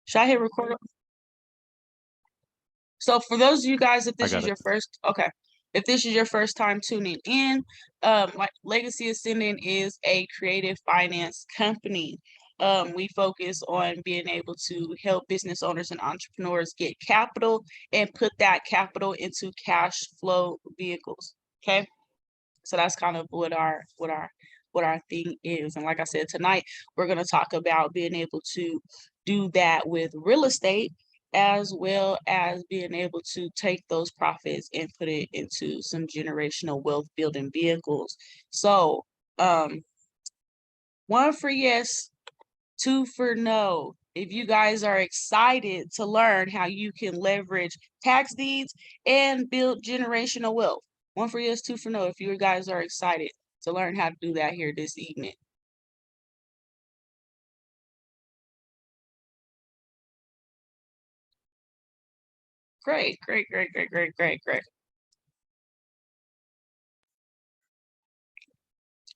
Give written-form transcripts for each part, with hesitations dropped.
Should I hit record? So for those of you guys, if this is your first, okay, if this is your first time tuning in, like Legacy Ascendant is a creative finance company. We focus on being able to help business owners and entrepreneurs get capital and put that capital into cash flow vehicles. Okay, so that's kind of what our thing is. And like I said, tonight we're going to talk about being able to do that with real estate, as well as being able to take those profits and put it into some generational wealth building vehicles. So, one for yes, two for no. If you guys are excited to learn how you can leverage tax deeds and build generational wealth, one for yes, two for no. If you guys are excited to learn how to do that here this evening. Great, great, great, great, great, great, great.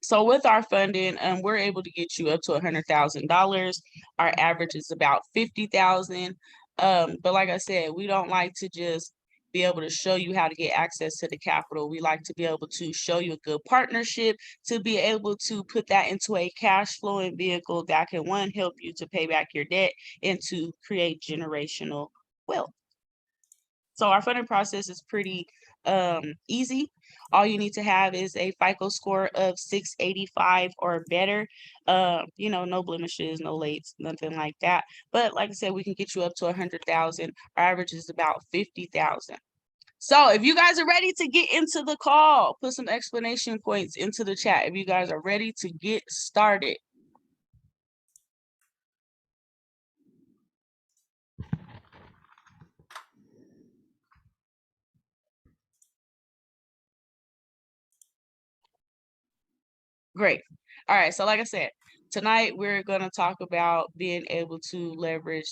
So with our funding, we're able to get you up to $100,000. Our average is about 50,000. But like I said, we don't like to just be able to show you how to get access to the capital. We like to be able to show you a good partnership to be able to put that into a cash flowing vehicle that can, one, help you to pay back your debt and to create generational wealth. So our funding process is pretty easy. All you need to have is a FICO score of 685 or better. No blemishes, no lates, nothing like that. But like I said, we can get you up to 100,000. Our average is about 50,000. So if you guys are ready to get into the call, put some explanation points into the chat. If you guys are ready to get started. Great. All right. So like I said, tonight we're going to talk about being able to leverage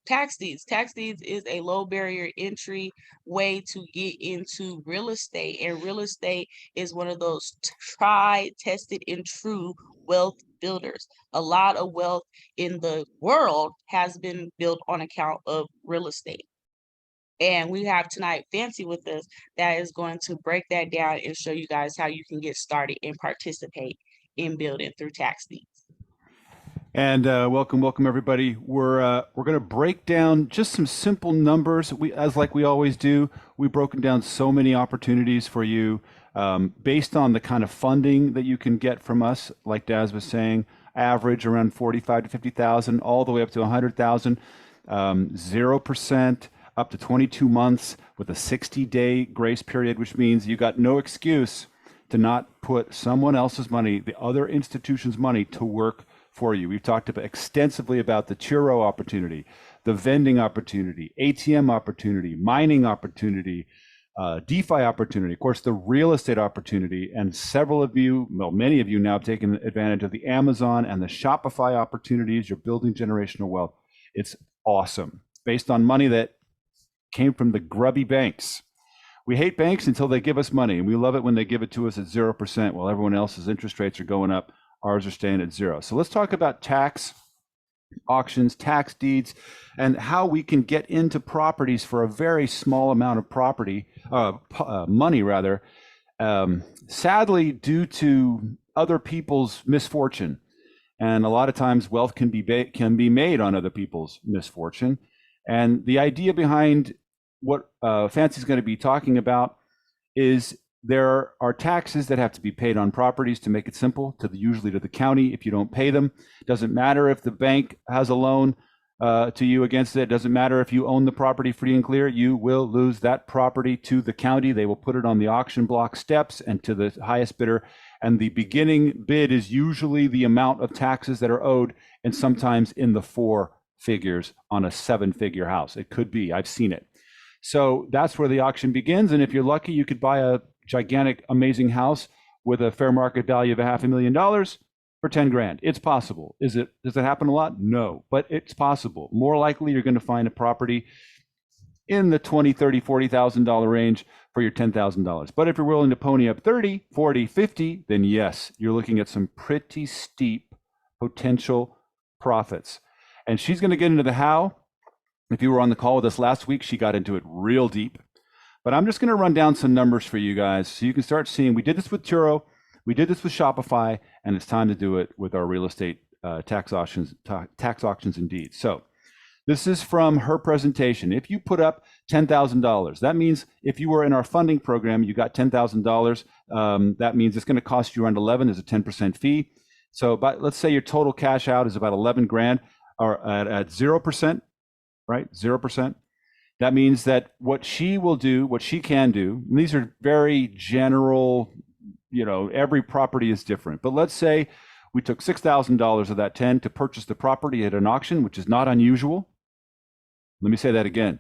tax deeds. Tax deeds is a low barrier entry way to get into real estate. And real estate is one of those tried, tested, and true wealth builders. A lot of wealth in the world has been built on account of real estate. And we have tonight Fancy with us that is going to break that down and show you guys how you can get started and participate in building through tax deeds. And welcome everybody. We're going to break down just some simple numbers. Like we always do, we've broken down so many opportunities for you based on the kind of funding that you can get from us. Like Daz was saying, average around 45 to 50,000, all the way up to 100,000, 0%. Up to 22 months with a 60-day grace period, which means you got no excuse to not put someone else's money, the other institution's money, to work for you. We've talked extensively about the churro opportunity, the vending opportunity, ATM opportunity, mining opportunity, DeFi opportunity, of course, the real estate opportunity, and several of you, well, many of you now have taken advantage of the Amazon and the Shopify opportunities. You're building generational wealth. It's awesome. Based on money that came from the grubby banks. We hate banks until they give us money, and we love it when they give it to us at 0% while everyone else's interest rates are going up. Ours are staying at 0. So let's talk about tax auctions, tax deeds, and how we can get into properties for a very small amount of money rather. Sadly, due to other people's misfortune, and a lot of times wealth can be made on other people's misfortune. And the idea behind what Fancy's going to be talking about is there are taxes that have to be paid on properties. To make it simple, usually to the county. If you don't pay them, it doesn't matter if the bank has a loan to you against it. It doesn't matter if you own the property free and clear. You will lose that property to the county. They will put it on the auction block steps and to the highest bidder. And the beginning bid is usually the amount of taxes that are owed, and sometimes in the 4 figures on a 7-figure house. It could be, I've seen it. So that's where the auction begins. And if you're lucky, you could buy a gigantic, amazing house with a fair market value of $500,000 for 10 grand. It's possible. Does it happen a lot? No, but it's possible. More likely, you're going to find a property in the $20,000, $30,000, $40,000 range for your $10,000. But if you're willing to pony up 30, 40, 50, then yes, you're looking at some pretty steep potential profits. And she's going to get into the how If you were on the call with us last week, she got into it real deep. But I'm just going to run down some numbers for you guys so you can start seeing. We did this with Turo, we did this with Shopify, and it's time to do it with our real estate tax auctions indeed. So this is from her presentation. If you put up $10,000, that means if you were in our funding program, you got $10,000. That means it's going to cost you around 11 as a 10% fee. So let's say your total cash out is about 11 grand, or at 0%, right? 0%. That means that what she will do, what she can do, and these are very general, every property is different. But let's say we took $6,000 of that 10 to purchase the property at an auction, which is not unusual. Let me say that again.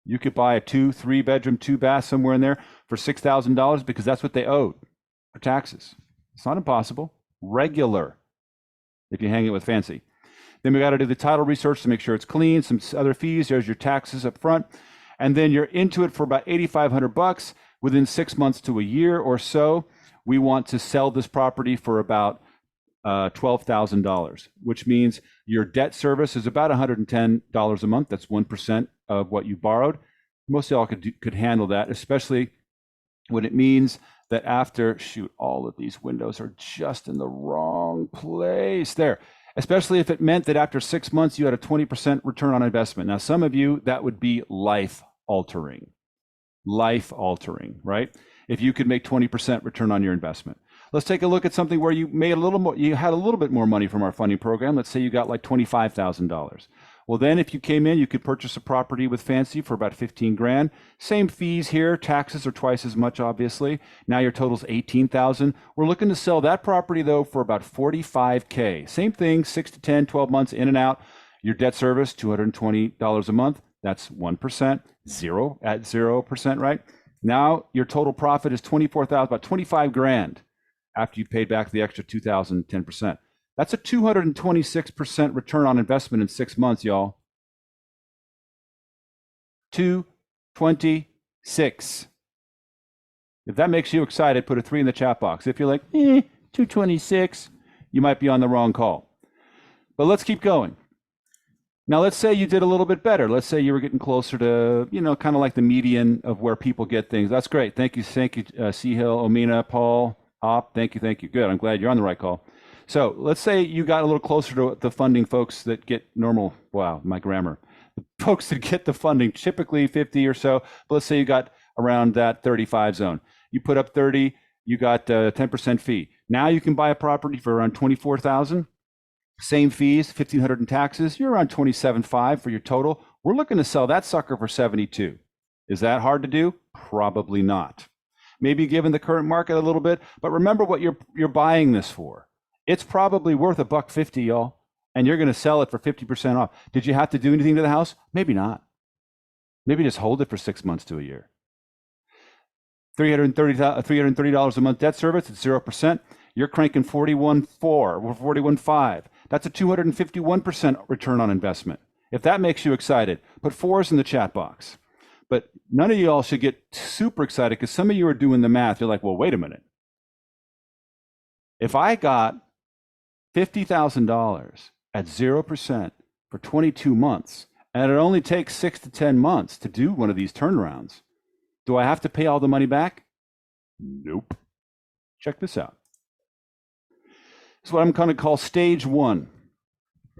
You could buy a 2-3 bedroom, 2 bath somewhere in there for $6,000 because that's what they owed for taxes. It's not impossible. Regular, if you hang it with fancy. Then we got to do the title research to make sure it's clean, some other fees. There's your taxes up front. And then you're into it for about $8,500 within 6 months to a year or so. We want to sell this property for about $12,000, which means your debt service is about $110 a month. That's 1% of what you borrowed. Most of y'all could handle that, especially when it means that after, all of these windows are just in the wrong place there. Especially if it meant that after 6 months, you had a 20% return on investment. Now, some of you, that would be life altering, right? If you could make 20% return on your investment. Let's take a look at something where you made a little more, you had a little bit more money from our funding program. Let's say you got like $25,000. Well, then if you came in, you could purchase a property with Fancy for about 15 grand. Same fees here. Taxes are twice as much, obviously. Now your total's 18,000. We're looking to sell that property though for about 45K. Same thing, 6 to 10, 12 months in and out. Your debt service, $220 a month. That's 1%, at 0%, right? Now your total profit is 24,000, about 25 grand after you paid back the extra 2,000, 10%. That's a 226% return on investment in 6 months, y'all. 226. If that makes you excited, put a 3 in the chat box. If you're like, 226, you might be on the wrong call. But let's keep going. Now, let's say you did a little bit better. Let's say you were getting closer to, kind of like the median of where people get things. That's great. Thank you, Sehil, Omina, Paul, Op. Thank you. Good. I'm glad you're on the right call. So let's say you got a little closer to the funding folks that get normal, wow, my grammar. The folks that get the funding, typically 50 or so, but let's say you got around that 35 zone. You put up 30, you got a 10% fee. Now you can buy a property for around 24,000. Same fees, 1,500 in taxes. You're around 27.5 for your total. We're looking to sell that sucker for 72. Is that hard to do? Probably not. Maybe given the current market a little bit, but remember what you're buying this for. It's probably worth $150, y'all, and you're going to sell it for 50% off. Did you have to do anything to the house? Maybe not. Maybe just hold it for 6 months to a year. $330 a month debt service at 0%. You're cranking 41.4 or 41.5. That's a 251% return on investment. If that makes you excited, put 4s in the chat box. But none of y'all should get super excited because some of you are doing the math. You're like, well, wait a minute. If I got $50,000 at 0% for 22 months, and it only takes 6 to 10 months to do one of these turnarounds, do I have to pay all the money back? Nope. Check this out. It's what I'm going to call stage 1.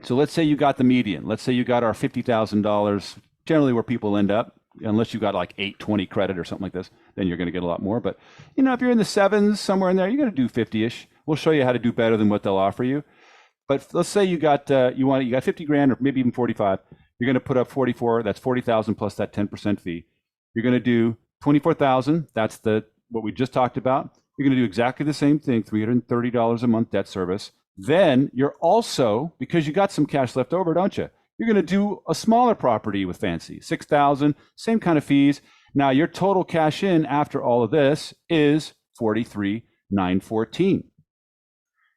So let's say you got the median. Let's say you got our $50,000, generally where people end up, unless you got like 820 credit or something like this, then you're going to get a lot more. But if you're in the 7s, somewhere in there, you're going to do 50-ish. We'll show you how to do better than what they'll offer you. But let's say you got you got 50 grand or maybe even 45. You're going to put up 44. That's 40,000 plus that 10% fee. You're going to do 24,000. That's what we just talked about. You're going to do exactly the same thing, $330 a month debt service. Then you're also, because you got some cash left over, don't you? You're going to do a smaller property with Fancy, 6,000, same kind of fees. Now your total cash in after all of this is 43,914.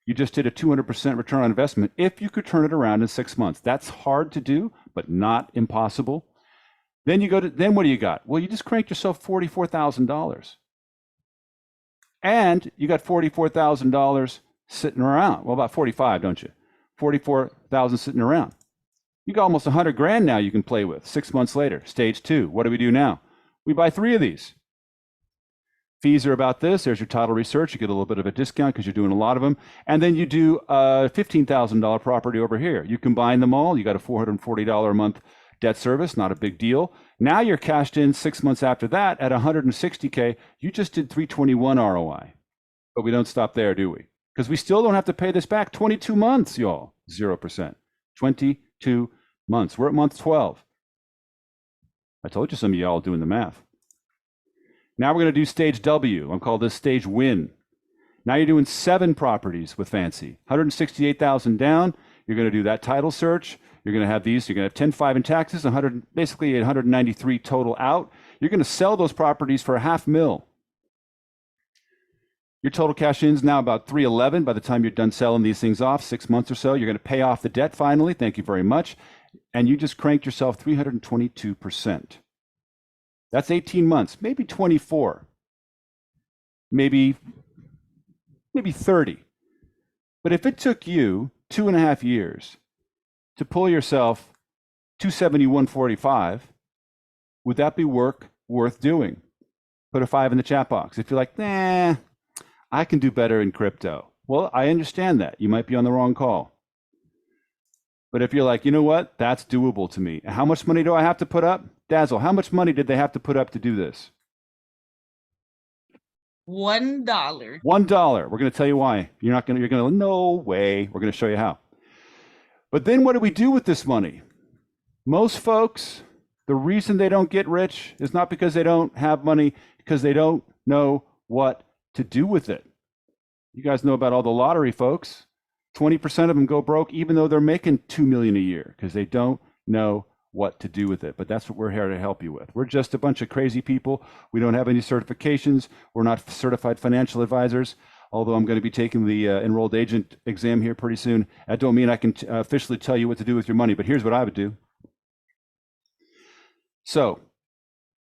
You just did a 200% return on investment if you could turn it around in 6 months. That's hard to do, but not impossible. Then then what do you got? Well, you just cranked yourself $44,000. And you got $44,000 sitting around. Well, about 45, don't you? 44,000 sitting around. You got almost 100 grand now you can play with 6 months later. Stage 2. What do we do now? We buy 3 of these. Fees are about this. There's your title research. You get a little bit of a discount because you're doing a lot of them. And then you do a $15,000 property over here. You combine them all. You got a $440 a month debt service, not a big deal. Now you're cashed in 6 months after that at 160K. You just did 321 ROI. But we don't stop there, do we? Because we still don't have to pay this back. 22 months, y'all. 0%. 22 months. We're at month 12. I told you some of y'all doing the math. Now we're going to do stage W. I'm calling this stage win. Now you're doing 7 properties with Fancy. 168,000 down. You're going to do that title search. You're going to have these. You're going to have 10.5 in taxes, basically 193 total out. You're going to sell those properties for $500,000. Your total cash in's now about 311 by the time you're done selling these things off, 6 months or so. You're going to pay off the debt finally. Thank you very much. And you just cranked yourself 322%. That's 18 months, maybe 24, maybe 30. But if it took you 2.5 years to pull yourself 271.45, would that be work worth doing? Put a 5 in the chat box. If you're like, nah, I can do better in crypto. Well, I understand that. You might be on the wrong call. But if you're like, you know what, that's doable to me. How much money do I have to put up? Dazzle, how much money did they have to put up to do this? $1. $1. We're going to tell you why. You're going to, no way. We're going to show you how. But then what do we do with this money? Most folks, the reason they don't get rich is not because they don't have money, because they don't know what to do with it. You guys know about all the lottery folks. 20% of them go broke even though they're making $2 million a year because they don't know what to do with it. But that's what we're here to help you with. We're just a bunch of crazy people. We don't have any certifications. We're not certified financial advisors, although I'm going to be taking the enrolled agent exam here pretty soon. That don't mean I can officially tell you what to do with your money, but here's what I would do. So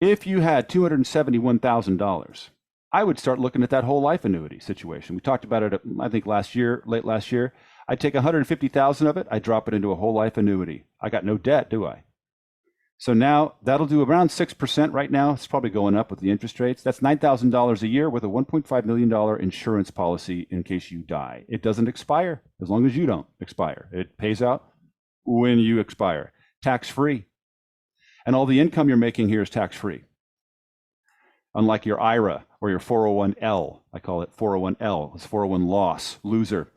if you had $271,000, I would start looking at that whole life annuity situation. We talked about it, I think late last year. I'd take 150,000 of it, I drop it into a whole life annuity. I got no debt, do I? So now that'll do around 6% right now. It's probably going up with the interest rates. That's $9,000 a year with a $1.5 million insurance policy in case you die. It doesn't expire as long as you don't expire. It pays out when you expire. Tax-free. And all the income you're making here is tax-free. Unlike your IRA or your 401L. I call it 401L. It's 401 loss, loser.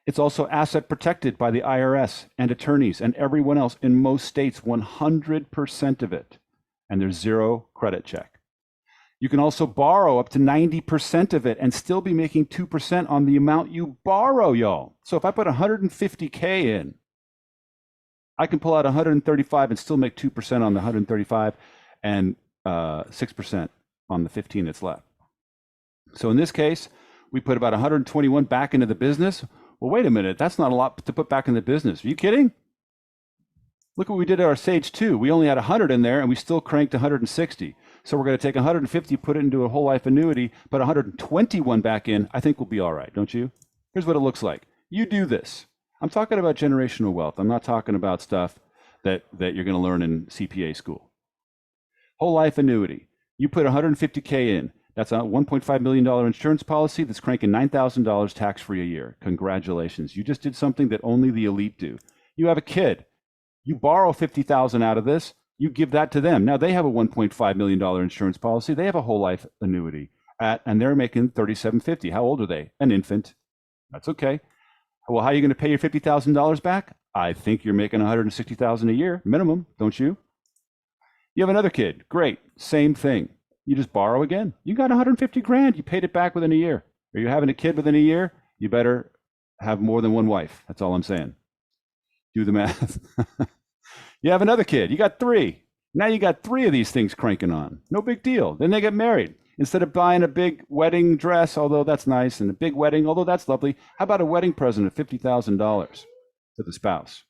It's also asset protected by the IRS and attorneys and everyone else in most states, 100% of it. And there's zero credit check. You can also borrow up to 90% of it and still be making 2% on the amount you borrow, y'all. So if I put 150K in, I can pull out 135 and still make 2% on the 135 and 6% on the 15 that's left. So in this case, we put about 121 back into the business. Well, wait a minute, that's not a lot to put back in the business. Are you kidding? Look what we did at our stage 2. We only had 100 in there and we still cranked 160. So we're going to take 150, put it into a whole life annuity, put 121 back in. I think we'll be all right, don't you? Here's what it looks like. You do this. I'm talking about generational wealth. I'm not talking about stuff that you're going to learn in CPA school. Whole life annuity. You put 150K in. That's a $1.5 million insurance policy that's cranking $9,000 tax-free a year. Congratulations. You just did something that only the elite do. You have a kid. You borrow $50,000 out of this. You give that to them. Now they have a $1.5 million insurance policy. They have a whole life annuity and they're making $3,750. How old are they? An infant. That's okay. Well, how are you going to pay your $50,000 back? I think you're making $160,000 a year minimum, don't you? You have another kid. Great. Same thing. You just borrow again. You got 150 grand. You paid it back within a year. Are you having a kid within a year? You better have more than one wife. That's all I'm saying. Do the math. You have another kid. You got 3. Now you got 3 of these things cranking on. No big deal. Then they get married. Instead of buying a big wedding dress, although that's nice, and a big wedding, although that's lovely, how about a wedding present of $50,000 to the spouse?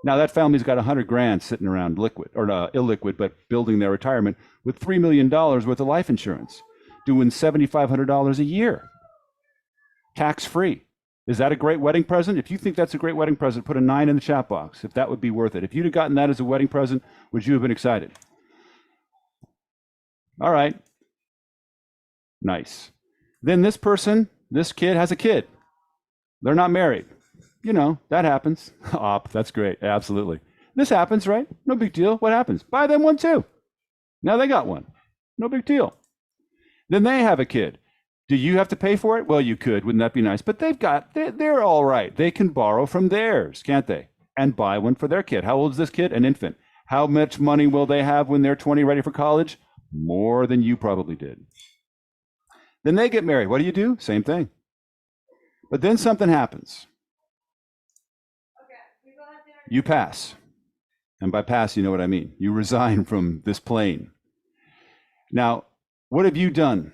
Now that family's got 100 grand sitting around liquid, or illiquid, but building their retirement with $3 million worth of life insurance, doing $7,500 a year, tax-free. Is that a great wedding present? If you think that's a great wedding present, put a 9 in the chat box if that would be worth it. If you'd have gotten that as a wedding present, would you have been excited? All right. Nice. Then this kid has a kid. They're not married. You know, that happens. That's great. Absolutely. This happens, right? No big deal. What happens? Buy them one too. Now they got one. No big deal. Then they have a kid. Do you have to pay for it? Well, you could. Wouldn't that be nice? But they're all right. They can borrow from theirs, can't they? And buy one for their kid. How old is this kid? An infant. How much money will they have when they're 20, ready for college? More than you probably did. Then they get married. What do? Same thing. But then something happens. You pass. And by pass, you know what I mean. You resign from this plane. Now, what have you done?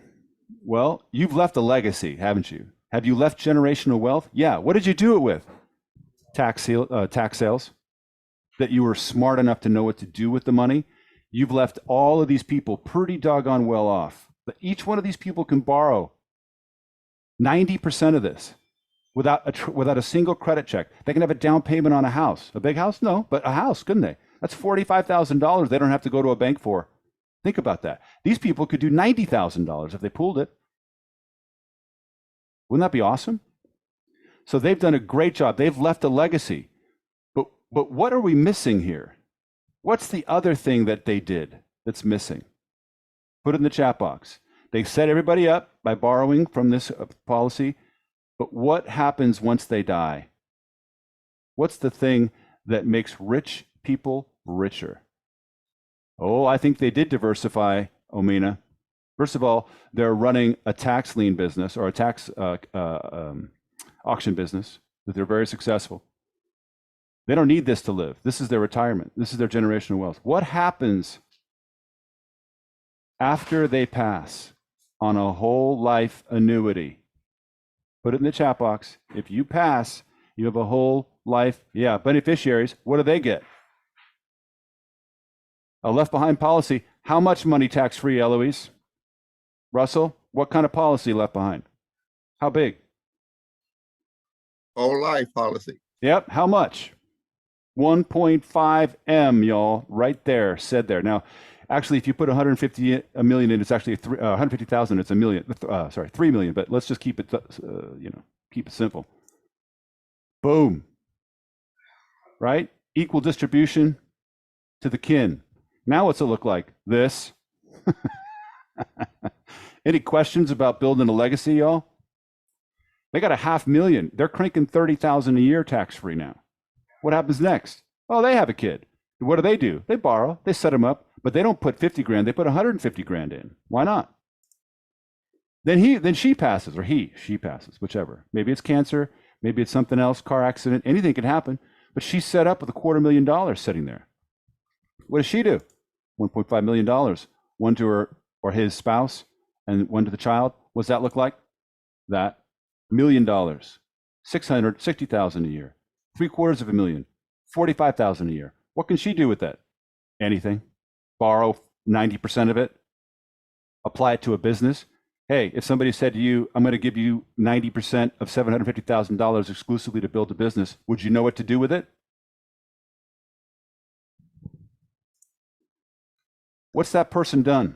Well, you've left a legacy, haven't you? Have you left generational wealth? Yeah. What did you do it with? Tax sales. That you were smart enough to know what to do with the money. You've left all of these people pretty doggone well off. But each one of these people can borrow 90% of this without a single credit check. They can have a down payment on a house. A big house? No, but a house, couldn't they? That's $45,000 they don't have to go to a bank for. Think about that. These people could do $90,000 if they pooled it. Wouldn't that be awesome? So they've done a great job. They've left a legacy. But what are we missing here? What's the other thing that they did that's missing? Put it in the chat box. They set everybody up by borrowing from this policy. But what happens once they die? What's the thing that makes rich people richer? Oh, I think they did diversify, Omina. First of all, they're running a tax lien business or a tax auction business that they're very successful. They don't need this to live. This is their retirement. This is their generational wealth. What happens after they pass on a whole life annuity? Put it in the chat box. If you pass, you have a whole life, beneficiaries. What do they get? A left behind policy. How much money tax free, Eloise? Russell, what kind of policy left behind? How big? Whole life policy. Yep. How much? 1.5 M, y'all, right there, said there. Now, actually, if you put 150 million in, it's actually 150,000. It's a million. 3 million. But let's just keep it, keep it simple. Boom. Right? Equal distribution to the kin. Now, what's it look like? This. Any questions about building a legacy, y'all? They got $500,000. They're cranking 30,000 a year tax free now. What happens next? Oh, they have a kid. What do? They borrow. They set them up, but they don't put 50 grand. They put 150 grand in. Why not? Then she passes, or she passes, whichever. Maybe it's cancer. Maybe it's something else, car accident. Anything could happen. But she's set up with $250,000 sitting there. What does she do? $1.5 million. One to her or his spouse, and one to the child. What's that look like? That $1 million, $660,000 a year. $750,000, $45,000 a year. What can she do with that? Anything. Borrow 90% of it. Apply it to a business. Hey, if somebody said to you, I'm going to give you 90% of $750,000 exclusively to build a business, would you know what to do with it? What's that person done?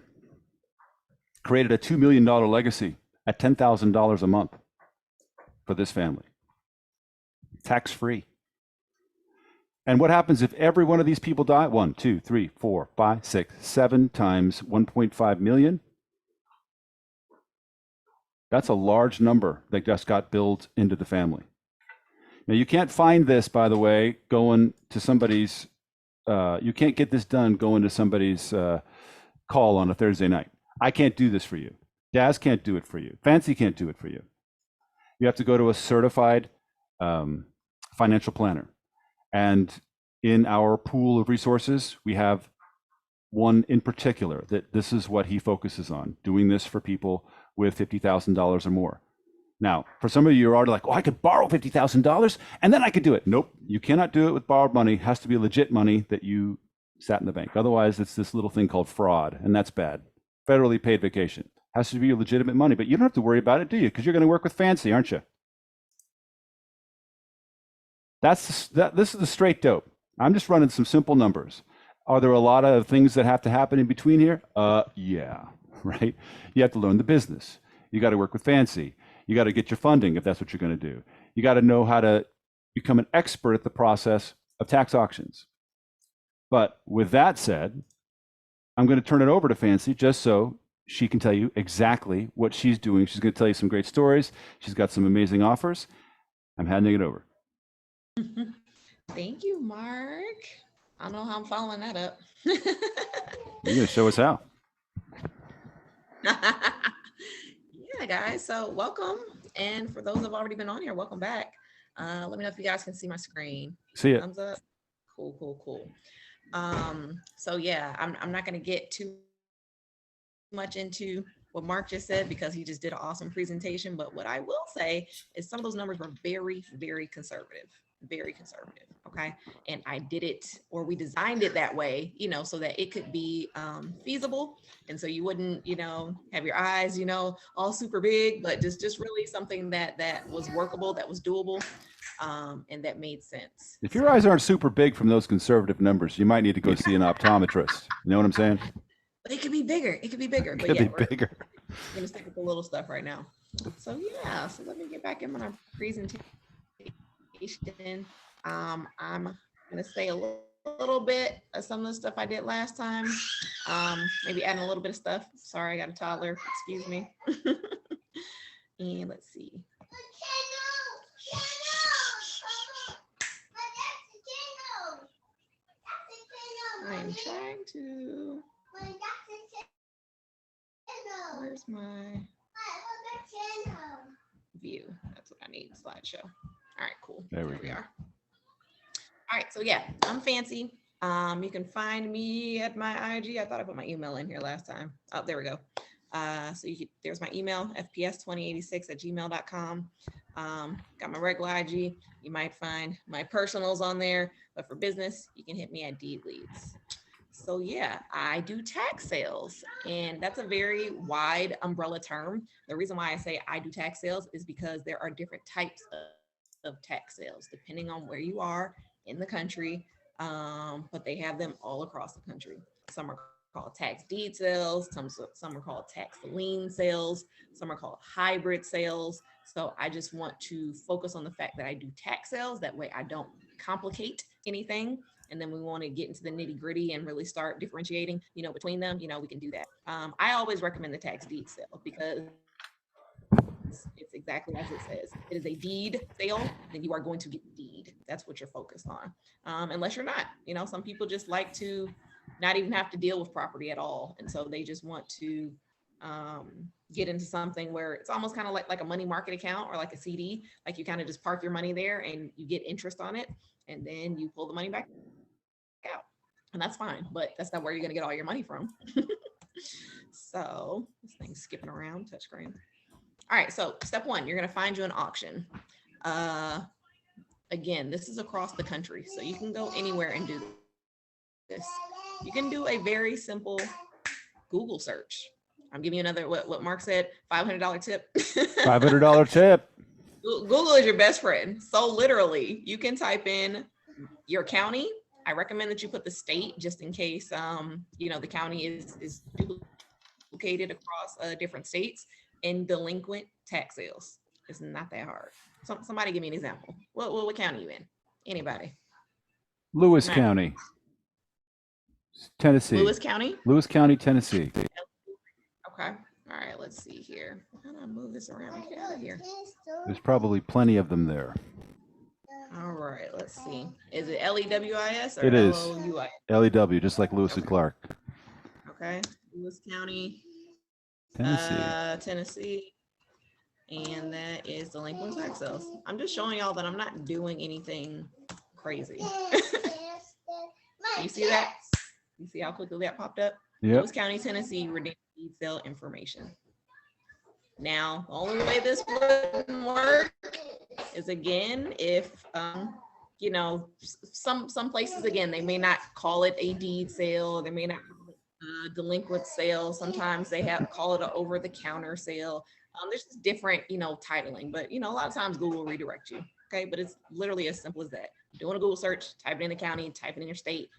Created a $2 million legacy at $10,000 a month for this family. Tax free. And what happens if every one of these people die? 1, 2, 3, 4, 5, 6, 7 times 1.5 million. That's a large number that just got billed into the family. Now, you can't find this, by the way, going to somebody's, you can't get this done going to somebody's call on a Thursday night. I can't do this for you. Daz can't do it for you. Fancy can't do it for you. You have to go to a certified financial planner. And in our pool of resources, we have one in particular that this is what he focuses on, doing this for people with $50,000 or more. Now, for some of you, you're already like, oh, I could borrow $50,000 and then I could do it. Nope, you cannot do it with borrowed money. It has to be legit money that you sat in the bank. Otherwise, it's this little thing called fraud, and that's bad. Federally paid vacation. Has to be legitimate money, but you don't have to worry about it, do you? Because you're going to work with Fancy, aren't you? This is the straight dope. I'm just running some simple numbers. Are there a lot of things that have to happen in between here? Yeah, right. You have to learn the business. You got to work with Fancy. You got to get your funding if that's what you're going to do. You got to know how to become an expert at the process of tax auctions. But with that said, I'm going to turn it over to Fancy just so she can tell you exactly what she's doing. She's going to tell you some great stories. She's got some amazing offers. I'm handing it over. Thank you, Mark. I don't know how I'm following that up. You're going to show us how. Yeah, guys. So welcome. And for those who have already been on here, welcome back. Let me know if you guys can see my screen. See it. Thumbs up. Cool. So yeah, I'm not going to get too much into what Mark just said because he just did an awesome presentation. But what I will say is some of those numbers were very, very conservative. Okay. And I did it, or we designed it that way, so that it could be feasible. And so you wouldn't, have your eyes, all super big, but just really something that was workable, that was doable, and that made sense. If your eyes aren't super big from those conservative numbers, you might need to go see an optometrist. You know what I'm saying? But it could be bigger. But yeah, we're gonna stick with the little stuff right now. So yeah, so let me get back in my presentation. I'm gonna say a little bit of some of the stuff I did last time. Maybe adding a little bit of stuff. Sorry, I got a toddler. Excuse me. And let's see. I'm trying to. Where's my view? That's what I need. Slideshow. All right, cool. There we are. All right, so yeah, I'm Fancy. You can find me at my IG. I thought I put my email in here last time. Oh, there we go. So there's my email, fps2086@gmail.com. Got my regular IG. You might find my personals on there, but for business, you can hit me at Deed Leads. So yeah, I do tax sales, and that's a very wide umbrella term. The reason why I say I do tax sales is because there are different types of tax sales depending on where you are in the country, but they have them all across the country. Some are called tax deed sales, some are called tax lien sales, some are called hybrid sales. So I just want to focus on the fact that I do tax sales. That way I don't complicate anything. And then we want to get into the nitty gritty and really start differentiating, between them, we can do that. I always recommend the tax deed sale because it's exactly as it says. It is a deed sale, then you are going to get the deed. That's what you're focused on. Unless you're not, some people just like to not even have to deal with property at all. And so they just want to get into something where it's almost kind of like a money market account or like a CD. Like you kind of just park your money there and you get interest on it. And then you pull the money back out. And that's fine, but that's not where you're going to get all your money from. So this thing's skipping around, touchscreen. All right, so step one, you're gonna find you an auction. Again, this is across the country, so you can go anywhere and do this. You can do a very simple Google search. I'm giving you another, what Mark said, $500 tip. $500 tip. Google is your best friend. So literally, you can type in your county. I recommend that you put the state just in case, the county is duplicated across different states. In delinquent tax sales. It's not that hard. Somebody give me an example. What county you in? Anybody? Lewis County, Tennessee. Lewis County, Tennessee. Okay. All right, let's see here. How do I move this around? Get out of here. There's probably plenty of them there. All right, let's see. Is it LEWIS or it is LOUIS? LEW, just like Lewis and Clark. Okay. Lewis County, Tennessee. And that is delinquent tax sales. I'm just showing y'all that I'm not doing anything crazy. You see that? You see how quickly that popped up? Yep. Lewis County, Tennessee, redeem deed sale information. Now, the only way this wouldn't work is again, if some places, again, they may not call it a deed sale, they may not delinquent sale. Sometimes they call it an over-the-counter sale. There's just different, titling, but a lot of times Google will redirect you. Okay, but it's literally as simple as that. Doing a Google search, type it in the county, type it in your state,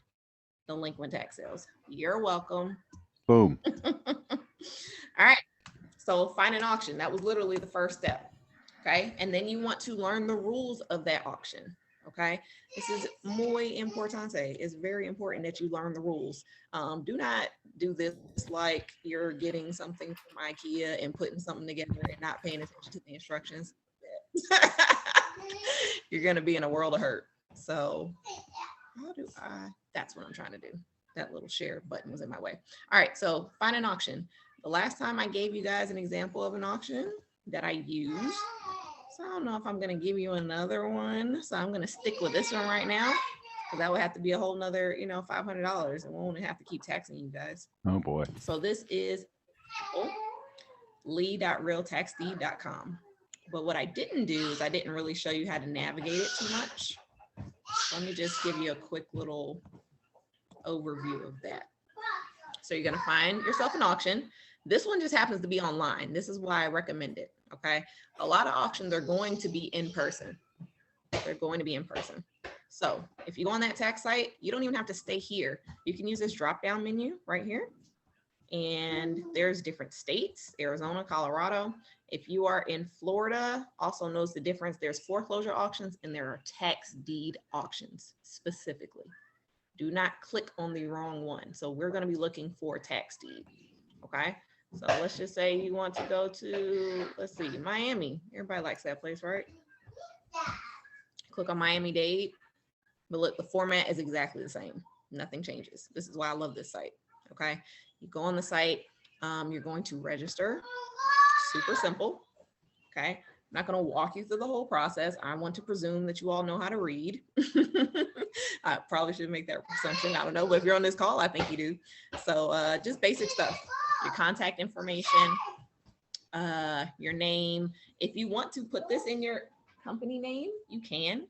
delinquent tax sales. You're welcome. Boom. All right. So find an auction. That was literally the first step. Okay. And then you want to learn the rules of that auction. Okay. This is muy importante. It's very important that you learn the rules. Do not do this like you're getting something from IKEA and putting something together and not paying attention to the instructions. You're going to be in a world of hurt. So that's what I'm trying to do. That little share button was in my way. All right. So find an auction. The last time I gave you guys an example of an auction that I used. So I don't know if I'm going to give you another one. So I'm going to stick with this one right now, because that would have to be a whole nother, $500, and we won't have to keep taxing you guys. Oh boy. So this is lee.realtaxdeed.com. But what I didn't do is I didn't really show you how to navigate it too much. Let me just give you a quick little overview of that. So you're going to find yourself an auction. This one just happens to be online. This is why I recommend it. Okay. A lot of auctions are going to be in person. They're going to be in person. So if you go on that tax site, you don't even have to stay here. You can use this drop down menu right here. And there's different states, Arizona, Colorado. If you are in Florida, also knows the difference. There's foreclosure auctions and there are tax deed auctions specifically. Do not click on the wrong one. So we're going to be looking for tax deed. Okay. So let's just say you want to go to, let's see, Miami. Everybody likes that place, right? Click on Miami-Dade. But look, the format is exactly the same. Nothing changes. This is why I love this site. Okay. You go on the site. You're going to register. Super simple. Okay. I'm not going to walk you through the whole process. I want to presume that you all know how to read. I probably should make that assumption. I don't know, but if you're on this call, I think you do. So just basic stuff. Your contact information, your name. If you want to put this in your company name, you can.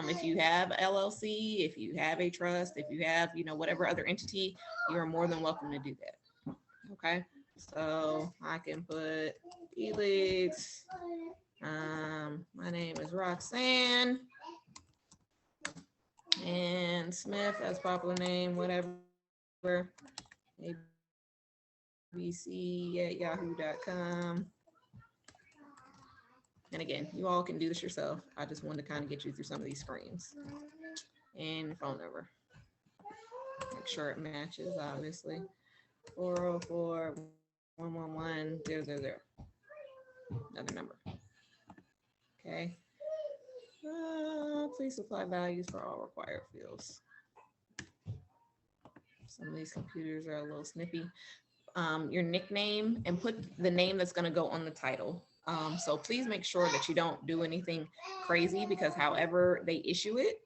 If you have LLC, if you have a trust, if you have, whatever other entity, you are more than welcome to do that. Okay. So I can put Elix. My name is Roxanne. And Smith, that's popular name, whatever. abc@yahoo.com. And again, you all can do this yourself. I just wanted to kind of get you through some of these screens. And your phone number. Make sure it matches, obviously. 404-111-000. Another number. Okay. Please supply values for all required fields. Some of these computers are a little snippy. Your nickname, and put the name that's going to go on the title. So please make sure that you don't do anything crazy, because however they issue it,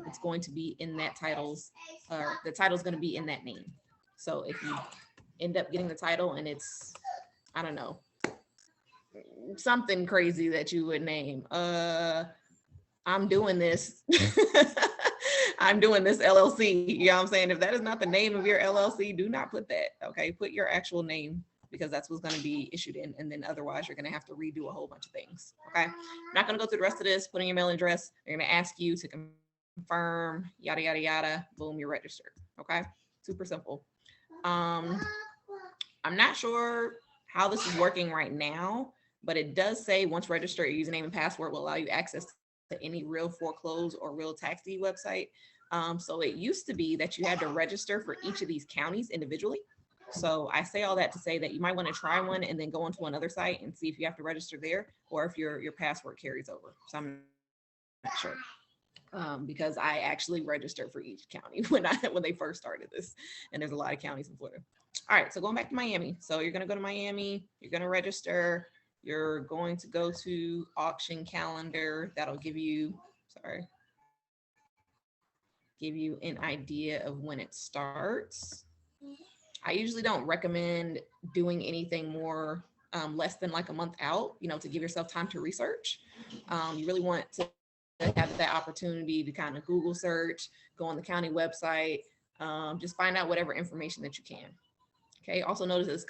it's going to be in that title's, the title's going to be in that name. So if you end up getting the title and it's, I don't know, something crazy that you would name, I'm doing this. I'm doing this LLC. You know what I'm saying? If that is not the name of your LLC, do not put that. Okay. Put your actual name, because that's what's going to be issued in. And then otherwise you're going to have to redo a whole bunch of things. Okay. I'm not going to go through the rest of this, putting your mailing address. They're going to ask you to confirm, yada, yada, yada. Boom, you're registered. Okay. Super simple. I'm not sure how this is working right now, but it does say once registered, your username and password will allow you access to any real foreclose or real tax deed website. So it used to be that you had to register for each of these counties individually. So I say all that to say that you might want to try one and then go onto another site and see if you have to register there, or if your password carries over. So I'm not sure. Because I actually registered for each county when they first started this, and there's a lot of counties in Florida. All right, so going back to Miami. So you're gonna go to Miami, you're gonna register, you're going to go to auction calendar. That'll give you, give you an idea of when it starts. I usually don't recommend doing anything more less than like a month out, to give yourself time to research. You really want to have that opportunity to kind of Google search, go on the county website, just find out whatever information that you can. Okay. Also notice it's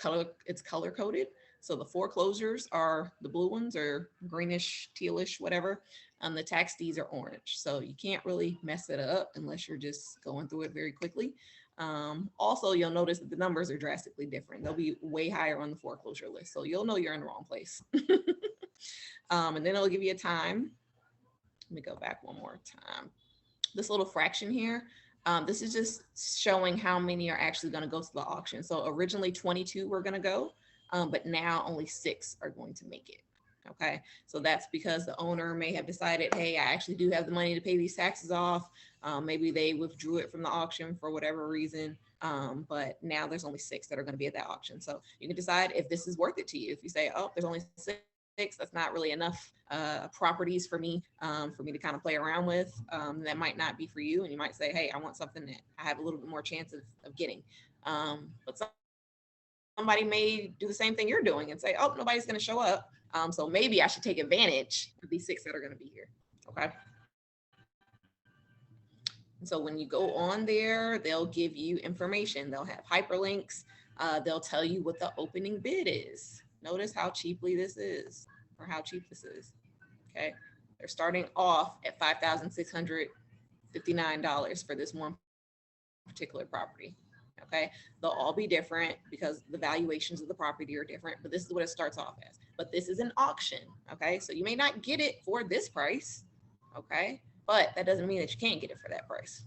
color coded. So the foreclosures are the blue ones, or greenish, tealish, whatever. And the tax deeds are orange. So you can't really mess it up unless you're just going through it very quickly. Also, you'll notice that the numbers are drastically different. They'll be way higher on the foreclosure list. So you'll know you're in the wrong place. And then it'll give you a time. Let me go back one more time. This little fraction here, this is just showing how many are actually going to go to the auction. So originally 22 were going to go, but now only 6 are going to make it. Okay, so that's because the owner may have decided, hey, I actually do have the money to pay these taxes off. Maybe they withdrew it from the auction for whatever reason. But now there's only 6 that are going to be at that auction. So you can decide if this is worth it to you. If you say, oh, there's only 6, that's not really enough properties for me to kind of play around with. That might not be for you. And you might say, hey, I want something that I have a little bit more chance of getting. But somebody may do the same thing you're doing and say, oh, nobody's going to show up. So maybe I should take advantage of these 6 that are going to be here. Okay. And so when you go on there, they'll give you information. They'll have hyperlinks. They'll tell you what the opening bid is. Notice how cheaply this is, or how cheap this is. Okay. They're starting off at $5,659 for this one particular property. Okay. They'll all be different because the valuations of the property are different, but this is what it starts off as. But this is an auction. Okay. So you may not get it for this price. Okay. But that doesn't mean that you can't get it for that price.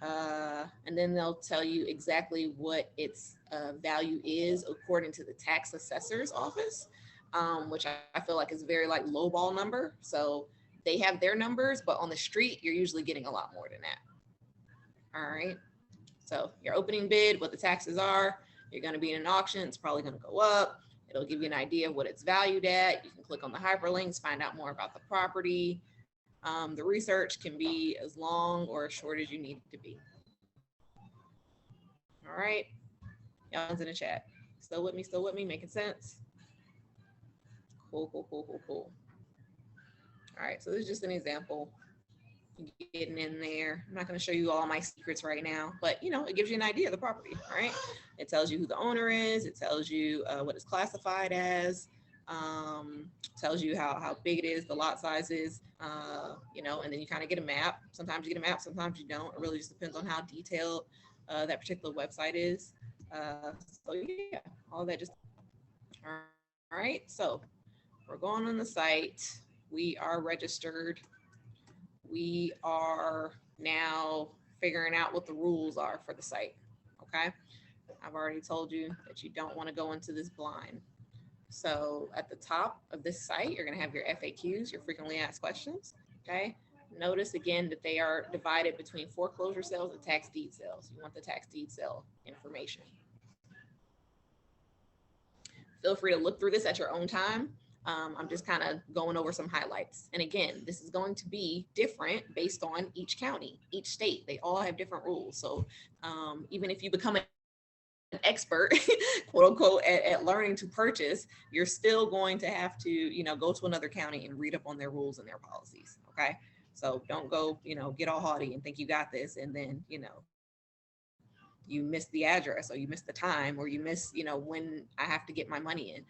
And then they'll tell you exactly what its value is according to the tax assessor's office, which I feel like is a very like lowball number. So they have their numbers, but on the street, you're usually getting a lot more than that. All right. So your opening bid, what the taxes are, you're going to be in an auction. It's probably going to go up. It'll give you an idea of what it's valued at. You can click on the hyperlinks, find out more about the property. The research can be as long or as short as you need it to be. All right. Y'all's in the chat. Still with me, making sense? Cool. All right, so this is just an example. Getting in there. I'm not going to show you all my secrets right now, but you know, it gives you an idea of the property, right? It tells you who the owner is. It tells you what it's classified as. Tells you how big it is, the lot sizes, you know, and then you kind of get a map. Sometimes you get a map, sometimes you don't. It really just depends on how detailed that particular website is. So yeah, all that just, all right. So we're going on the site. We are registered. We are now figuring out what the rules are for the site. Okay. I've already told you that you don't want to go into this blind. So at the top of this site, you're going to have your FAQs, your frequently asked questions. Okay. Notice again that they are divided between foreclosure sales and tax deed sales. You want the tax deed sale information. Feel free to look through this at your own time. I'm just kind of going over some highlights. And again, this is going to be different based on each county, each state. They all have different rules. So even if you become an expert, quote unquote, at learning to purchase, you're still going to have to, you know, go to another county and read up on their rules and their policies. Okay. So don't go, you know, get all haughty and think you got this. And then, you know, you miss the address or you miss the time or you miss, you know, when I have to get my money in.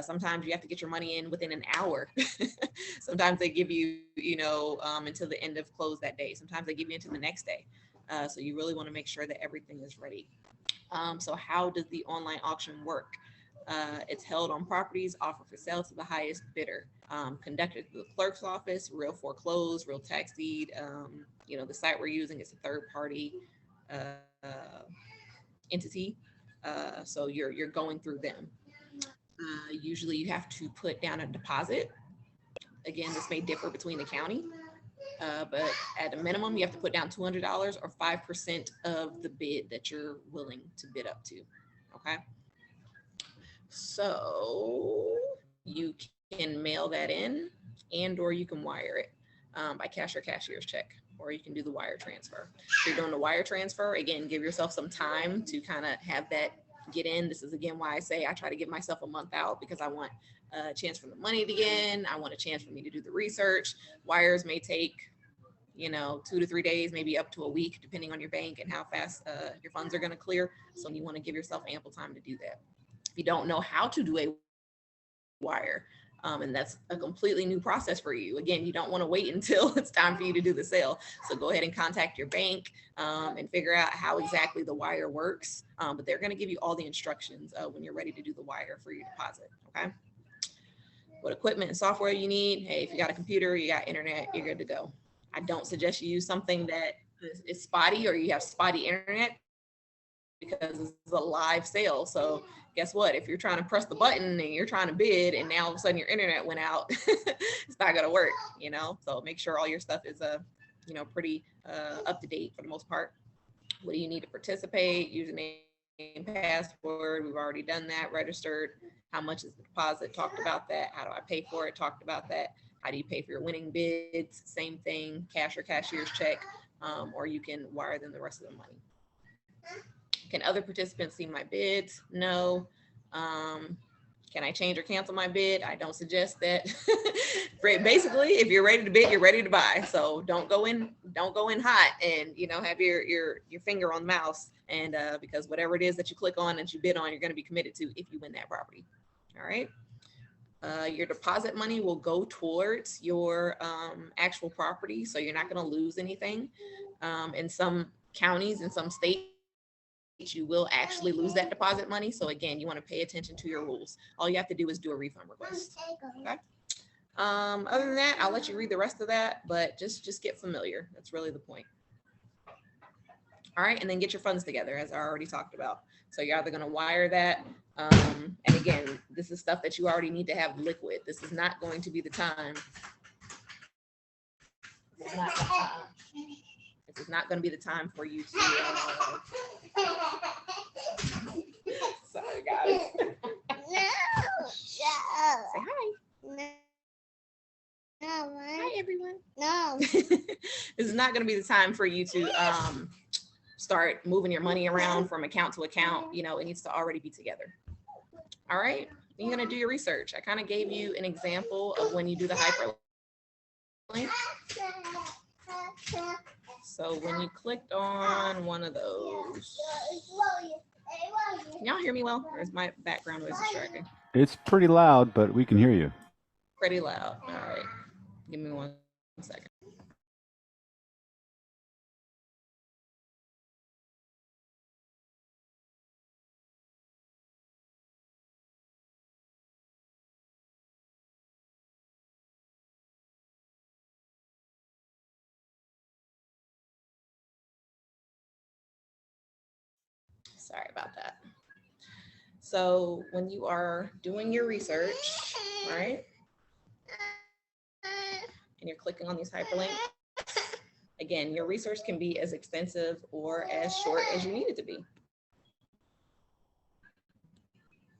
Sometimes you have to get your money in within an hour. Sometimes they give you, you know, until the end of close that day. Sometimes they give you until the next day. So you really want to make sure that everything is ready. So how does the online auction work? It's held on properties offered for sale to the highest bidder. Conducted through the clerk's office, real foreclosed, real tax deed. You know, the site we're using is a third party entity. So you're going through them. Usually you have to put down a deposit. Again, this may differ between the county, but at a minimum, you have to put down $200 or 5% of the bid that you're willing to bid up to. Okay. So you can mail that in and or you can wire it by cash or cashier's check, or you can do the wire transfer. If you're doing the wire transfer, again, give yourself some time to kind of have that get in. This is again why I say I try to give myself a month out, because I want a chance for the money to get in. I want a chance for me to do the research. Wires may take, you know, 2 to 3 days, maybe up to a week, depending on your bank and how fast your funds are going to clear. So you want to give yourself ample time to do that. If you don't know how to do a wire. And that's a completely new process for you. Again, you don't want to wait until it's time for you to do the sale. So go ahead and contact your bank and figure out how exactly the wire works. But they're going to give you all the instructions when you're ready to do the wire for your deposit. Okay. What equipment and software you need. Hey, if you got a computer, you got internet, you're good to go. I don't suggest you use something that is spotty or you have spotty internet, because it's a live sale. So guess what? If you're trying to press the button and you're trying to bid and now all of a sudden your internet went out, it's not going to work, you know? So make sure all your stuff is, pretty up to date for the most part. What do you need to participate? Username, password. We've already done that. Registered. How much is the deposit? Talked about that. How do I pay for it? Talked about that. How do you pay for your winning bids? Same thing, cash or cashier's check, or you can wire them the rest of the money. Can other participants see my bids? No. Can I change or cancel my bid? I don't suggest that. Basically, if you're ready to bid, you're ready to buy. So don't go in hot and have your finger on the mouse, and because whatever it is that you click on and you bid on, you're going to be committed to if you win that property. All right. Your deposit money will go towards your actual property, so you're not going to lose anything. In some counties, in some states, you will actually lose that deposit money. So again, you want to pay attention to your rules. All you have to do is do a refund request. Okay. Other than that, I'll let you read the rest of that, but just get familiar. That's really the point. All right, and then get your funds together, as I already talked about. So you're either going to wire that, and again, this is stuff that you already need to have liquid. This is not going to be the time. This is not going to be the time for you to. Sorry, guys. No. Say hi. No. Hi, everyone. No. This is not going to be the time for you to start moving your money around from account to account. It needs to already be together. All right. You're going to do your research. I kind of gave you an example of when you do the hyperlink. So when you clicked on one of those, can y'all hear me well? Or is my background noise distracting? It's pretty loud, but we can hear you. Pretty loud. All right. Give me 1 second. Sorry about that. So when you are doing your research, right, and you're clicking on these hyperlinks, again, your research can be as extensive or as short as you need it to be.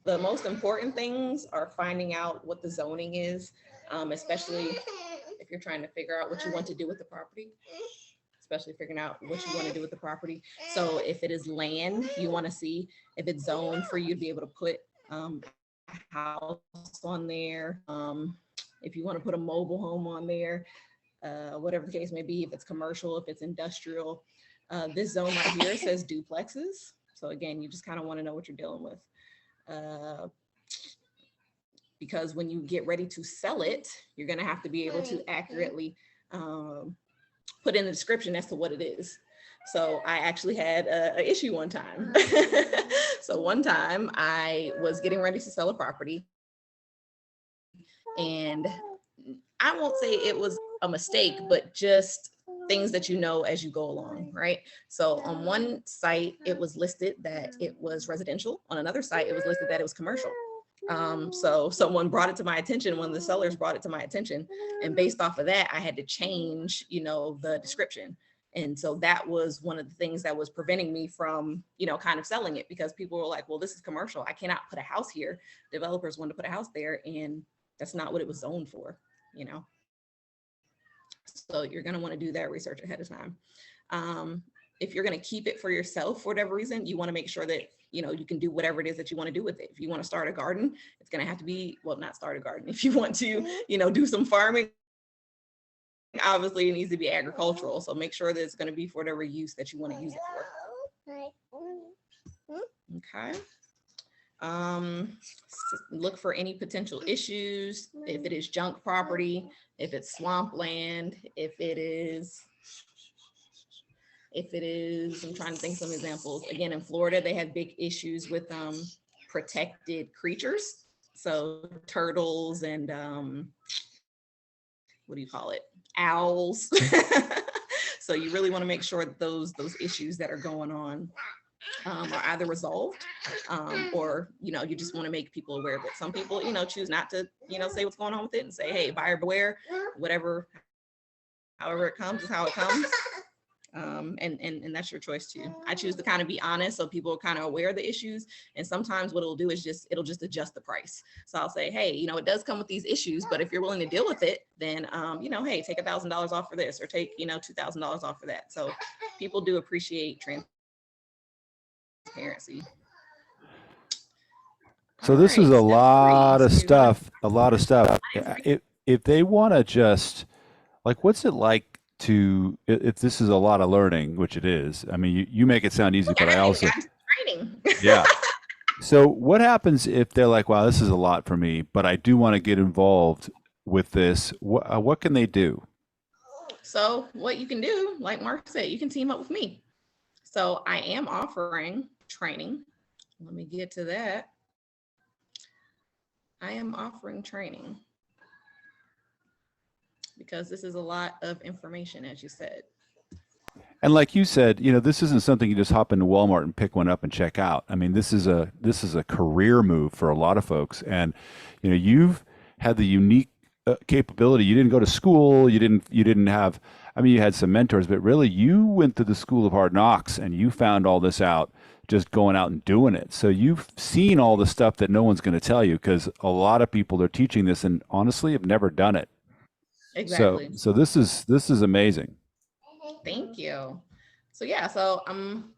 The most important things are finding out what the zoning is, especially if you're trying to figure out what you want to do with the property. Especially figuring out what you want to do with the property. So if it is land, you want to see if it's zoned for you to be able to put a house on there. If you want to put a mobile home on there, whatever the case may be, if it's commercial, if it's industrial. This zone right here says duplexes. So again, you just kind of want to know what you're dealing with. Because when you get ready to sell it, you're going to have to be able to accurately put in the description as to what it is. So I actually had an issue one time. So one time I was getting ready to sell a property, and I won't say it was a mistake, but just things that you know as you go along, right? So on one site, it was listed that it was residential. On another site, it was listed that it was commercial. So someone brought it to my attention, one of the sellers brought it to my attention, and based off of that, I had to change, the description. And so that was one of the things that was preventing me from, kind of selling it, because people were like, well, this is commercial. I cannot put a house here. Developers wanted to put a house there, and that's not what it was zoned for, So you're going to want to do that research ahead of time. If you're going to keep it for yourself for whatever reason, you want to make sure that you can do whatever it is that you want to do with it. If you want to start a garden, it's going to have to be, well, not start a garden. If you want to, do some farming, obviously it needs to be agricultural. So make sure that it's going to be for whatever use that you want to use it for. Okay. Look for any potential issues. If it is junk property, if it's swampland, if it is, I'm trying to think of some examples. Again, in Florida, they have big issues with protected creatures. So turtles and what do you call it? Owls. So you really want to make sure that those issues that are going on are either resolved or, you just want to make people aware of it. Some people, choose not to, say what's going on with it and say, hey, buyer beware, whatever, however it comes is how it comes. And that's your choice too. I choose to kind of be honest so people are kind of aware of the issues. And sometimes what it'll do is it'll just adjust the price. So I'll say, hey, it does come with these issues, but if you're willing to deal with it, then, hey, take $1,000 off for this or take, $2,000 off for that. So people do appreciate transparency. So this is a Step lot three. of So you wanna- stuff, a lot of stuff. If they want to just, like, what's it like to, if this is a lot of learning, which it is, I mean, you make it sound easy, but I also, I'm training. yeah. So what happens if they're like, wow, this is a lot for me, but I do want to get involved with this? What can they do? So what you can do, like Mark said, you can team up with me. So I am offering training. Let me get to that. I am offering training because this is a lot of information, as you said. And like you said, this isn't something you just hop into Walmart and pick one up and check out. I mean, this is a career move for a lot of folks, and you've had the unique capability. You didn't go to school. You didn't have. I mean, you had some mentors, but really, you went to the school of hard knocks and you found all this out just going out and doing it. So you've seen all the stuff that no one's going to tell you because a lot of people are teaching this and honestly have never done it. Exactly. So this is amazing. Thank you. So yeah, so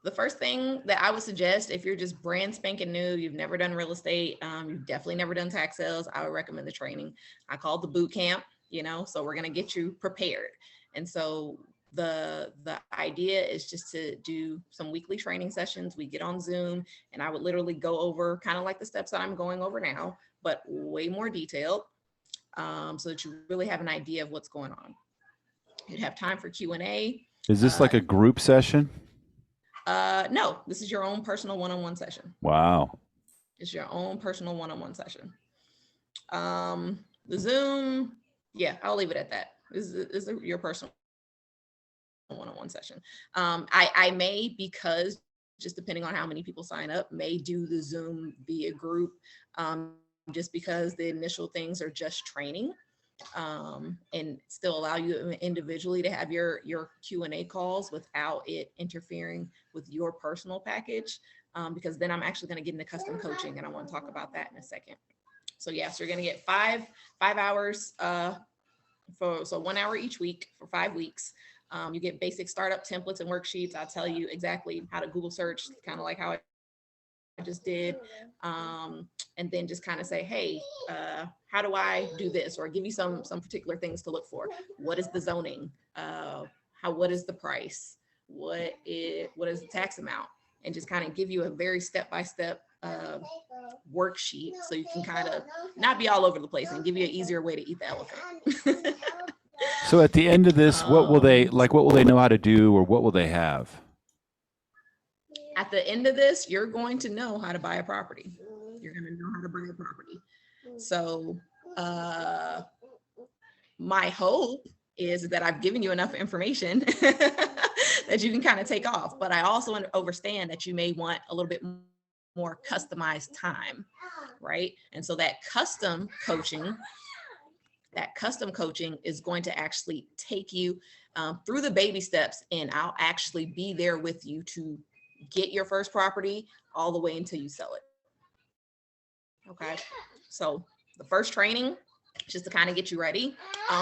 the first thing that I would suggest if you're just brand spanking new, you've never done real estate, you've definitely never done tax sales, I would recommend the training. I call it the boot camp, so we're gonna get you prepared. And so the idea is just to do some weekly training sessions. We get on Zoom and I would literally go over kind of like the steps that I'm going over now, but way more detailed, so that you really have an idea of what's going on. You'd have time for Q&A. Is this like a group session? No, this is your own personal one-on-one session. Wow. It's your own personal one-on-one session. The Zoom, yeah, I'll leave it at that. This is your personal one-on-one session. I may, because just depending on how many people sign up, may do the Zoom via group, just because the initial things are just training. And still allow you individually to have your Q&A calls without it interfering with your personal package, because then I'm actually going to get into custom coaching and I want to talk about that in a second. So yes, you're going to get five hours so 1 hour each week for 5 weeks. You get basic startup templates and worksheets. I'll tell you exactly how to Google search, kind of like how I just did, and then just kind of say, hey, how do I do this? Or give you some particular things to look for. What is the zoning? What is the price? What is the tax amount? And just kind of give you a very step-by-step worksheet so you can kind of not be all over the place and give you an easier way to eat the elephant. So at the end of this, what will they know how to do, or what will they have? At the end of this, you're going to know how to buy a property. You're going to know how to buy a property. So my hope is that I've given you enough information that you can kind of take off. But I also understand that you may want a little bit more customized time, right? And so that custom coaching is going to actually take you through the baby steps, and I'll actually be there with you to get your first property all the way until you sell it. Okay, so the first training, just to kind of get you ready,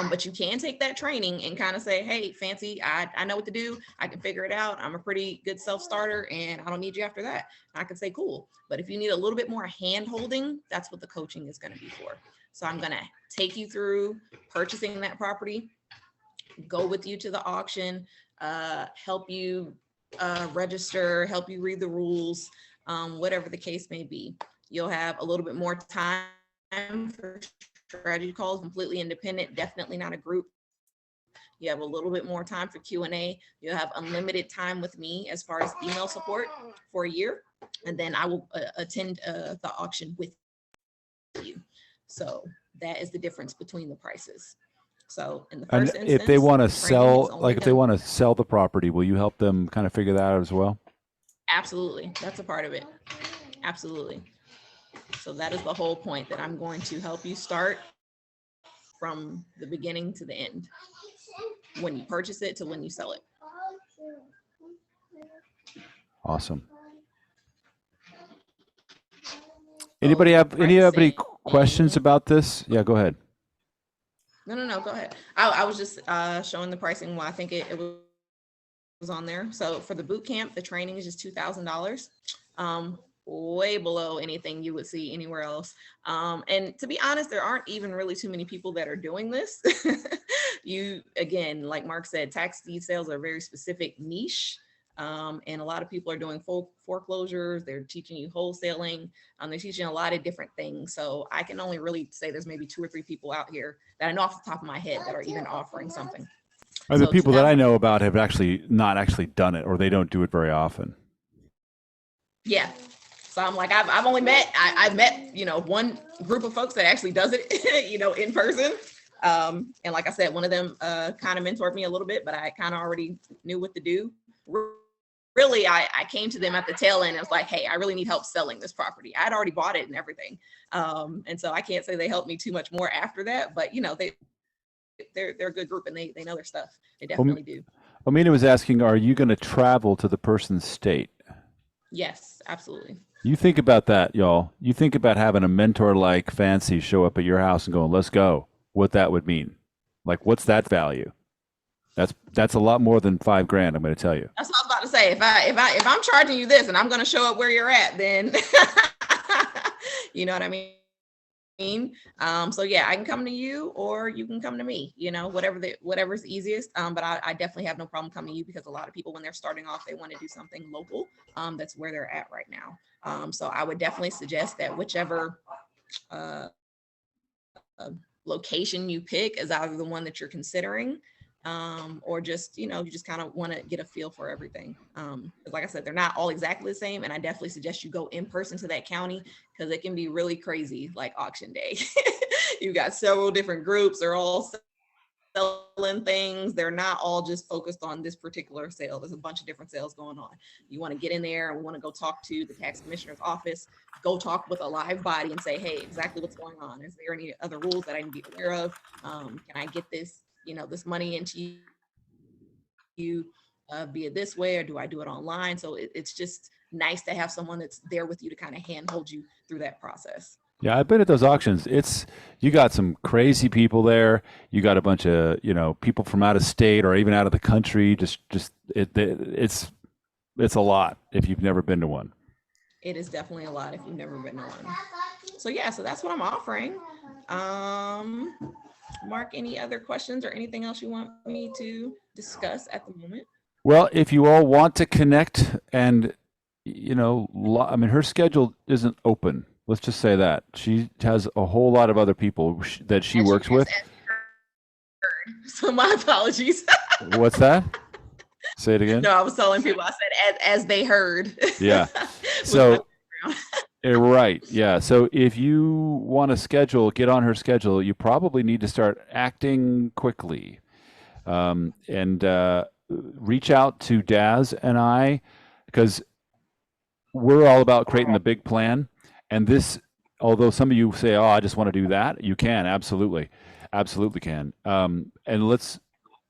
but you can take that training and kind of say, hey, Fancy, I know what to do. I can figure it out. I'm a pretty good self-starter and I don't need you after that. I can say, cool. But if you need a little bit more hand holding, that's what the coaching is going to be for. So I'm going to take you through purchasing that property, go with you to the auction, help you register, help you read the rules, whatever the case may be. You'll have a little bit more time for strategy calls, completely independent, definitely not a group. You have a little bit more time for Q&A. You'll have unlimited time with me as far as email support for a year. And then I will attend the auction with you. So that is the difference between the prices. So in the And first instance, if they want to the training is sell, only like if they done- want to sell the property, will you help them kind of figure that out as well? Absolutely. That's a part of it. Absolutely. So that is the whole point, that I'm going to help you start from the beginning to the end, when you purchase it to when you sell it. Awesome. Anybody have any questions about this? Yeah, go ahead. No, go ahead. I was just showing the pricing. Why I think it was on there. So for the boot camp, the training is just $2,000. Way below anything you would see anywhere else. And to be honest, there aren't even really too many people that are doing this. Again, like Mark said, tax deed sales are a very specific niche. And a lot of people are doing full foreclosures. They're teaching you wholesaling. They're teaching a lot of different things. So I can only really say there's maybe 2 or 3 people out here that I know off the top of my head that are even offering something. And the So people that I 2000 know about have actually not actually done it, or they don't do it very often. Yeah. So I'm like, I've only met, I've met, one group of folks that actually does it, in person. And like I said, one of them kind of mentored me a little bit, but I kind of already knew what to do. Really, I came to them at the tail end and was like, hey, I really need help selling this property. I'd already bought it and everything. And so I can't say they helped me too much more after that, but they're a good group and they know their stuff. They definitely do. Amina was asking, are you going to travel to the person's state? Yes, absolutely. You think about that, y'all. You think about having a mentor like Fancy show up at your house and going, let's go. What that would mean. Like, what's that value? That's a lot more than $5,000, I'm going to tell you. That's what I was about to say. If I'm charging you this and I'm going to show up where you're at, then you know what I mean? So yeah, I can come to you or you can come to me, whatever's easiest. But I definitely have no problem coming to you, because a lot of people, when they're starting off, they want to do something local. That's where they're at right now. So I would definitely suggest that whichever location you pick is either the one that you're considering, or just, you just kind of want to get a feel for everything. Like I said, they're not all exactly the same. And I definitely suggest you go in person to that county, because it can be really crazy, like auction day. You've got several different groups. They're all selling things. They're not all just focused on this particular sale. There's a bunch of different sales going on. You want to get in there and we want to go talk to the tax commissioner's office, go talk with a live body and say, hey, exactly what's going on. Is there any other rules that I need to be aware of? Can I get this, this money into you via this way, or do I do it online? So it's just nice to have someone that's there with you to kind of handhold you through that process. Yeah, I've been at those auctions. You got some crazy people there. You got a bunch of, people from out of state or even out of the country. It's a lot if you've never been to one. It is definitely a lot if you've never been to one. So yeah, so that's what I'm offering. Mark, any other questions or anything else you want me to discuss at the moment? Well, if you all want to connect and, her schedule isn't open. Let's just say that. She has a whole lot of other people that she works with. So my apologies. What's that? Say it again. No, I was telling people, I said as they heard. Yeah. So, right. Yeah. So if you want to get on her schedule, you probably need to start acting quickly. And reach out to Daz and I, because we're all about creating the big plan. And this, although some of you say, oh, I just want to do that, you can, absolutely can. And let's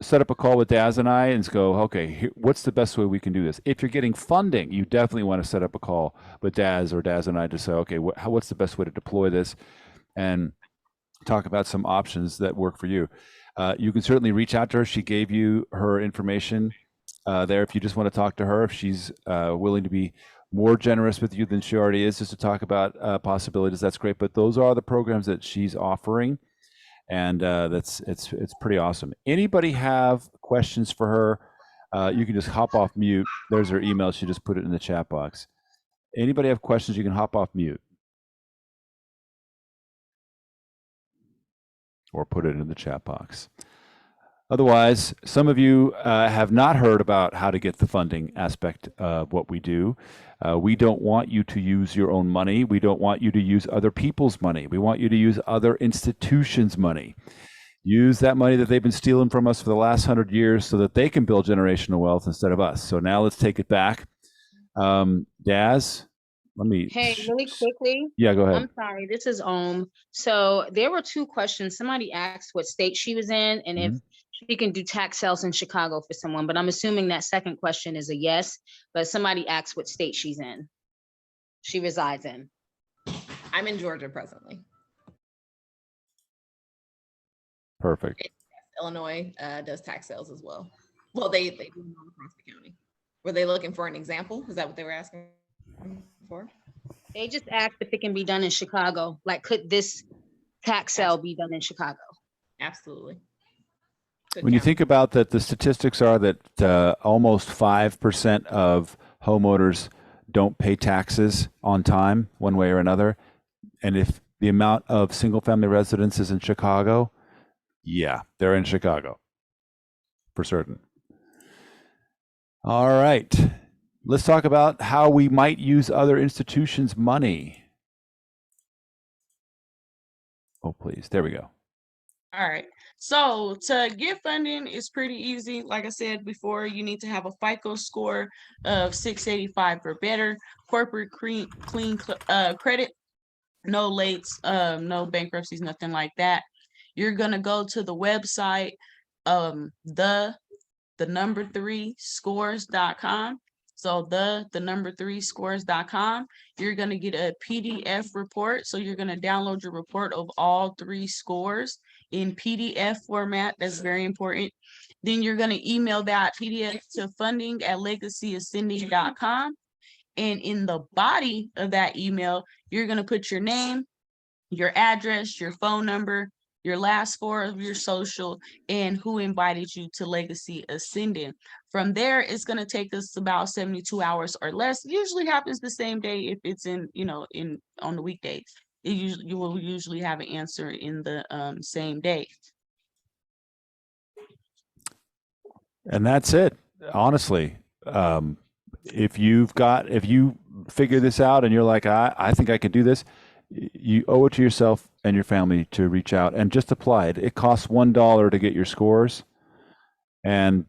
set up a call with Daz and I and go, okay, what's the best way we can do this? If you're getting funding, you definitely want to set up a call with Daz or Daz and I to say, okay, what's the best way to deploy this, and talk about some options that work for you. You can certainly reach out to her. She gave you her information there. If you just want to talk to her, if she's willing to be more generous with you than she already is, just to talk about possibilities, that's great. But those are the programs that she's offering, and it's pretty awesome. Anybody have questions for her? You can just hop off mute. There's her email. She just put it in the chat box. Anybody have questions? You can hop off mute. or put it in the chat box. Otherwise, some of you have not heard about how to get the funding aspect of what we do. We don't want you to use your own money. We don't want you to use other people's money. We want you to use other institutions' money. Use that money that they've been stealing from us for the last 100 years so that they can build generational wealth instead of us. So now let's take it back. Daz, let me. Hey, really quickly. Yeah, go ahead. I'm sorry, this is So there were two questions. Somebody asked what state she was in and if she can do tax sales in Chicago for someone, but I'm assuming that second question is a yes, but somebody asked what state she resides in. I'm in Georgia presently. Perfect. Illinois does tax sales as well. Well, they do them all across the county. Were they looking for an example? Is that what they were asking for? They just asked if it can be done in Chicago. Like, could this tax sale be done in Chicago? Absolutely. Good When you count. think about that, the statistics are that almost 5% of homeowners don't pay taxes on time, one way or another. And if the amount of single-family residents is in Chicago, yeah, they're in Chicago for certain. All right, let's talk about how we might use other institutions' money. Oh, please, there we go. All right. So to get funding is pretty easy. Like I said before, you need to have a FICO score of 685 or better, corporate clean credit, no lates, no bankruptcies, nothing like that. You're gonna go to the website, the number 3 scores.com. So the number 3 scores.com. You're gonna get a PDF report. So you're gonna download your report of all 3 scores in PDF format. That's very important. Then you're gonna email that PDF to funding@legacyascending.com. And in the body of that email, you're gonna put your name, your address, your phone number, your last 4 of your social, and who invited you to Legacy Ascending. From there, it's going to take us about 72 hours or less. It usually happens the same day if it's on the weekdays. You will usually have an answer in the same day. And that's it. Honestly, if you figure this out and you're like, I think I can do this, you owe it to yourself and your family to reach out and just apply it. It costs $1 to get your scores. And,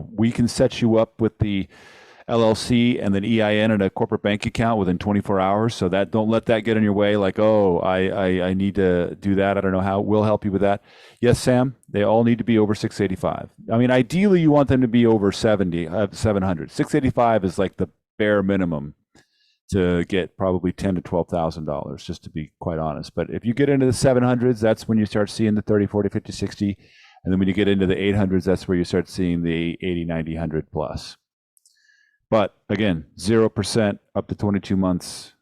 we can set you up with the LLC and then EIN and a corporate bank account within 24 hours. So that don't let that get in your way. Like, oh, I need to do that. I don't know how. We'll help you with that. Yes, Sam, they all need to be over 685. I mean, ideally you want them to be over 700. 685 is like the bare minimum to get probably $10,000 to $12,000, just to be quite honest. But if you get into the 700s, that's when you start seeing the 30, 40, 50, 60. And then when you get into the 800s, that's where you start seeing the 80, 90, 100 plus. But again, 0% up to 22 months,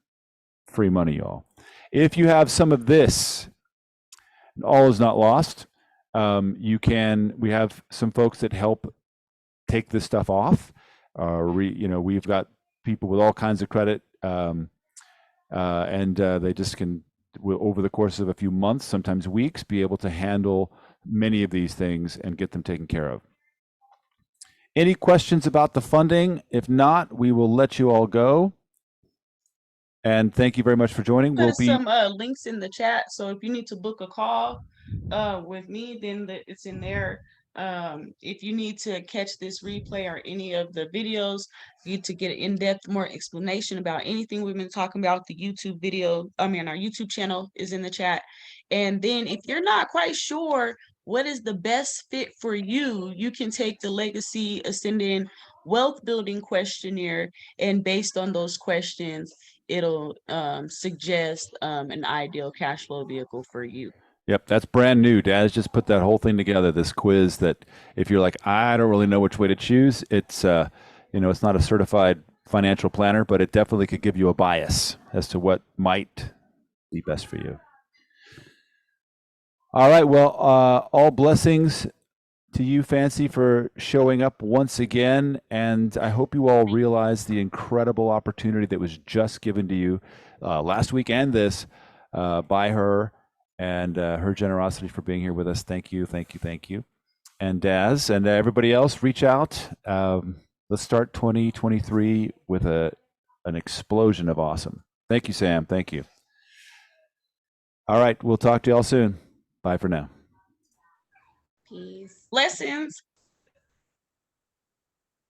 free money, y'all. If you have some of this, all is not lost. We have some folks that help take this stuff off. We've got people with all kinds of credit, and they just can, over the course of a few months, sometimes weeks, be able to handle many of these things and get them taken care of. Any questions about the funding? If not, we will let you all go. And thank you very much for joining. Put some links in the chat. So if you need to book a call with me, then it's in there. If you need to catch this replay or any of the videos, you need to get an in-depth more explanation about anything we've been talking about, the YouTube video, our YouTube channel is in the chat. And then if you're not quite sure what is the best fit for you, you can take the Legacy Ascending Wealth Building Questionnaire, and based on those questions, it'll suggest an ideal cash flow vehicle for you. Yep, that's brand new. Daz just put that whole thing together, this quiz that if you're like, I don't really know which way to choose, it's it's not a certified financial planner, but it definitely could give you a bias as to what might be best for you. All right, well, all blessings to you, Fancy, for showing up once again. And I hope you all realize the incredible opportunity that was just given to you last week and this by her. and her generosity for being here with us. Thank you, thank you, thank you. And Daz and everybody else, reach out. Let's start 2023 with an explosion of awesome. Thank you, Sam. Thank you. All right, we'll talk to you all soon. Bye for now. Peace. Blessings.